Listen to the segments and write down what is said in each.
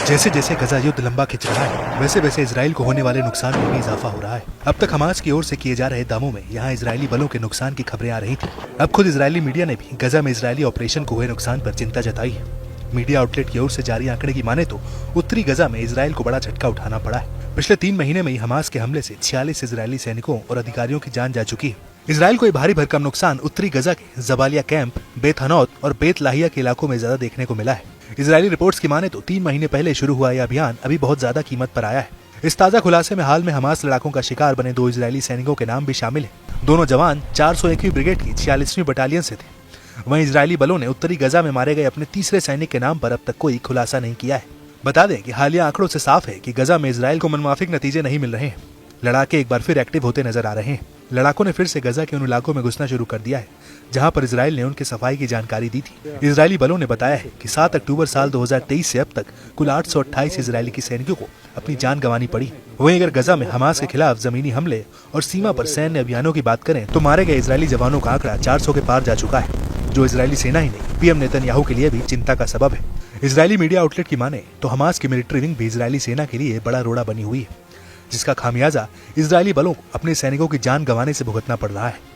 जैसे जैसे गजा युद्ध लंबा खिंच रहा है, वैसे वैसे इजराइल को होने वाले नुकसान में भी इजाफा हो रहा है। अब तक हमास की ओर से किए जा रहे दावों में यहाँ इजरायली बलों के नुकसान की खबरें आ रही थी। अब खुद इजरायली मीडिया ने भी गजा में इजरायली ऑपरेशन को हुए नुकसान पर चिंता जताई है। मीडिया आउटलेट की ओर से जारी आंकड़े की माने तो उत्तरी गजा में इजराइल को बड़ा झटका उठाना पड़ा है। पिछले 3 महीने में ही हमास के हमले से 46 इजरायली सैनिकों और अधिकारियों की जान जा चुकी है। इजराइल को ये भारी भरकम नुकसान उत्तरी गजा के जबालिया कैंप, बेत हनौत और बेत लाहिया के इलाकों में ज्यादा देखने को मिला है। इजरायली रिपोर्ट्स की माने तो 3 महीने पहले शुरू हुआ यह अभियान अभी बहुत ज्यादा कीमत पर आया है। इस ताजा खुलासे में हाल में हमास लड़ाकों का शिकार बने 2 इजरायली सैनिकों के नाम भी शामिल है। दोनों जवान 401वीं ब्रिगेड की 46वीं बटालियन से थे। वहीं इजरायली बलों ने उत्तरी गजा में मारे गए अपने तीसरे सैनिक के नाम पर अब तक कोई खुलासा नहीं किया है। बता दें कि हालिया आंकड़ों से साफ है कि गजा में इजराइल को मनमाफिक नतीजे नहीं मिल रहे हैं। लड़ाके एक बार फिर एक्टिव होते नजर आ रहे हैं। लड़ाकों ने फिर से गजा के उन इलाकों में घुसना शुरू कर दिया है जहां पर इजराइल ने उनकी सफाई की जानकारी दी थी। इजरायली बलों ने बताया है कि 7 अक्टूबर साल 2023 से अब तक कुल 828 इजरायली की सैनिकों को अपनी जान गंवानी पड़ी। वहीं अगर गजा में हमास के खिलाफ जमीनी हमले और सीमा पर सैन्य अभियानों की बात करें तो मारे गए इजरायली जवानों का आंकड़ा 400 के पार जा चुका है, जो इजरायली सेना ही नहीं पीएम नेतन्याहू के लिए भी चिंता का सबब है। इजरायली मीडिया आउटलेट की माने तो हमास की मिलिट्री विंग भी इजरायली सेना के लिए बड़ा रोड़ा बनी हुई है, जिसका खामियाजा इजरायली बलों को अपने सैनिकों की जान गंवाने से भुगतना पड़ रहा है।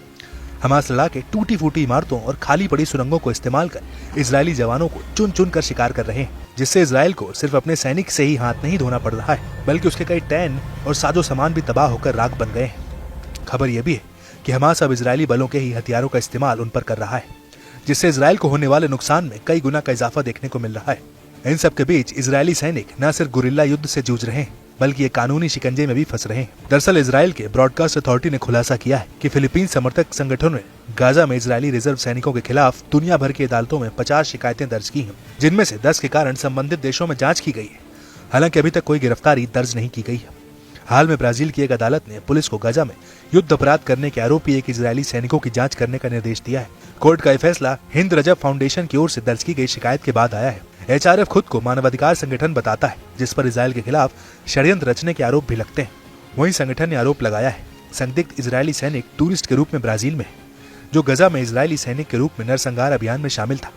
हमास लड़ाके टूटी फूटी इमारतों और खाली पड़ी सुरंगों को इस्तेमाल कर इजरायली जवानों को चुन चुन कर शिकार कर रहे हैं, जिससे इजराइल को सिर्फ अपने सैनिक से ही हाथ नहीं धोना पड़ रहा है, बल्कि उसके कई टैंक और साजो सामान भी तबाह होकर राख बन गए हैं। खबर यह भी है कि हमास अब इजरायली बलों के ही हथियारों का इस्तेमाल उन पर कर रहा है, जिससे इजराइल को होने वाले नुकसान में कई गुना का इजाफा देखने को मिल रहा है। इन सब के बीच इजरायली सैनिक न सिर्फ गुरिल्ला युद्ध से जूझ रहे हैं, बल्कि ये कानूनी शिकंजे में भी फंस रहे हैं। दरअसल इजराइल के ब्रॉडकास्ट अथॉरिटी ने खुलासा किया है कि फिलीपीन समर्थक संगठनों ने गाजा में इजरायली रिजर्व सैनिकों के खिलाफ दुनिया भर की अदालतों में 50 शिकायतें दर्ज की हैं, जिनमें से 10 के कारण संबंधित देशों में जांच की गई है। हालांकि अभी तक कोई गिरफ्तारी दर्ज नहीं की गई है। हाल में ब्राजील की एक अदालत ने पुलिस को गजा में युद्ध अपराध करने के आरोपी एक इजरायली सैनिकों की जांच करने का निर्देश दिया है। कोर्ट का यह फैसला हिंद रजब फाउंडेशन की ओर से दर्ज की गई शिकायत के बाद आया है। HRF खुद को मानवाधिकार संगठन बताता है, जिस पर इजराइल के खिलाफ षड्यंत्र रचने के आरोप भी लगते हैं। वहीं संगठन ने आरोप लगाया है संदिग्ध इजरायली सैनिक टूरिस्ट के रूप में ब्राजील में है, जो गजा में इजरायली सैनिक के रूप में नरसंहार अभियान में शामिल था।